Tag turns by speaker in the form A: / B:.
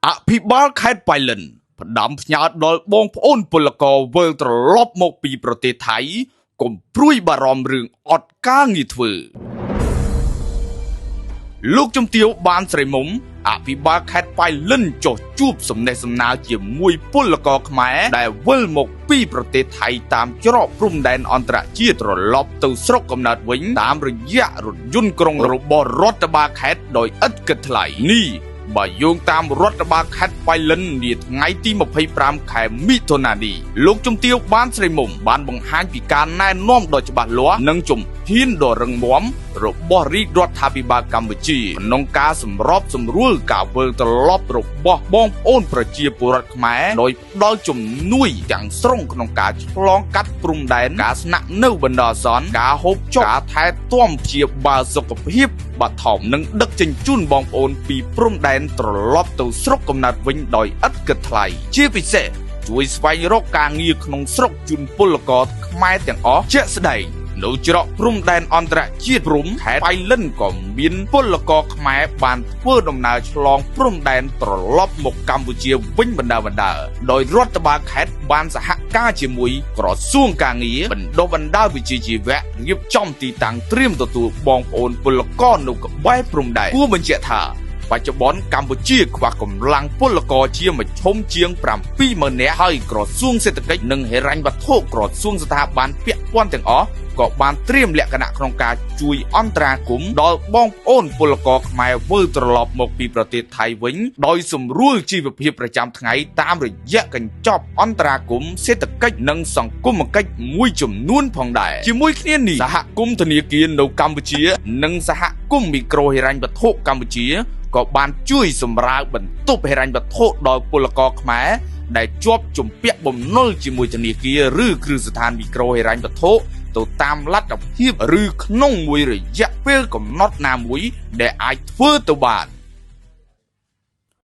A: អភិបាលខេត្តបៃលិនផ្ដាំផ្ញើដល់បងប្អូនពលករវិលត្រឡប់មកពីប្រទេសថៃកុំព្រួយបារម្ភរឿងអត់ការងារធ្វើលោកជំទាវបានស្រីមុំអភិបាលខេត្តបៃលិនចុះជួបសំណេះសំណាលជាមួយពលករខ្មែរដែលវិលមកពីប្រទេសថៃតាមច្រកព្រំដែនអន្តរជាតិត្រឡប់ទៅស្រុកកំណើតវិញតាមរយៈរថយន្តក្រុងរបស់រដ្ឋបាលខេត្តដោយឥតគិតថ្លៃនេះបើយោងតាមរដ្ឋបាលខេត្តបៃលិននាថ្ងៃទី25ខែមិថុនានេះលោកជំទាវបានស្រីមុំបានបង្ហាញពីការណែនាំដ៏ច្បាស់លាស់និងជំហានដ៏រឹងមាំរបស់រាជរដ្ឋាភិបាលកម្ពុជាក្នុងការសម្របសម្រួលការវិលត្រឡប់របស់បងប្អូនប្រជាពលរដ្ឋខ្មែរដោយផ្ដល់ជំនួយទាំងស្រុងក្នុងការឆ្លងកាត់ព្រំដែនការស្នាក់នៅបណ្ដោះអាសន្នការហូបចុកការថែទាំព្យាបាលសុខភាពបឋមនិងដឹកជញ្ជូនបងប្អូនពីព្រំដែនត្រឡប់ទៅស្រុកកំណើតវិញដោយឥតគិតថ្លៃជាពិសេសជួយស្វែងរកការងារក្នុងស្រុកជូនពលករខ្មែរទាំងអស់ជាក់ស្ដែងនៅច្រកព្រំដែនអន្តរជាតិព្រំខេត្តបៃលិនក៏មានពលករខ្មែរបានធ្វើដំណើរឆ្លងព្រំដែនត្រឡប់មកកម្ពុជាវិញបណ្ដាដោយរដ្ឋបាលខេត្តបានសហការជាមួយក្រសួងការងារបណ្ដុះបណ្ដាលវិជ្ជាជីវៈរៀបចំទីតាំងត្រៀមទទួលបងប្អូនពលករនៅក្បែរព្រំដែនគួរបញ្ជាក់ថាបច្ចុប្បន្នកម្ពុជាខ្វះកម្លាំងពលករជាមធ្យមជាង 70000 នាក់ហើយក្រសួងសេដ្ឋកិច្ចនិងហិរញ្ញវត្ថុក្រសួងស្ថាប័នពាក់ព័ន្ធទាំងអស់ក៏បានត្រៀមលក្ខណៈក្នុងការជួយអន្តរាគមន៍ដល់បងប្អូនពលករខ្មែរវិលត្រឡប់មកពីប្រទេសថៃវិញដោយសម្រួលជីវភាពប្រចាំថ្ងៃតាមរយៈកញ្ចប់អន្តរាគមន៍សេដ្ឋកិច្ចនិងសង្គមគិច្ចមួយចំនួនផងដែរជាមួយគ្នានេះសហគមន៍ធនាគារនៅកម្ពុជានិងសហគមន៍មីក្រូហិរញ្ញវត្ថុកម្ពុជាក៏បានជួយសម្រាលបន្ទុកហិរញ្ញវត្ថុដល់ពលករខ្មែរដែលជាប់ជំពាក់បំណុលជាមួយធនាគារឬគ្រឹះស្ថានមីក្រូហិរញ្ញវត្ថុទៅតាមលទ្ធភាពឬក្នុងមួយរយៈពេលកំណត់ណាមួយដែលអាចធ្វើទៅបាន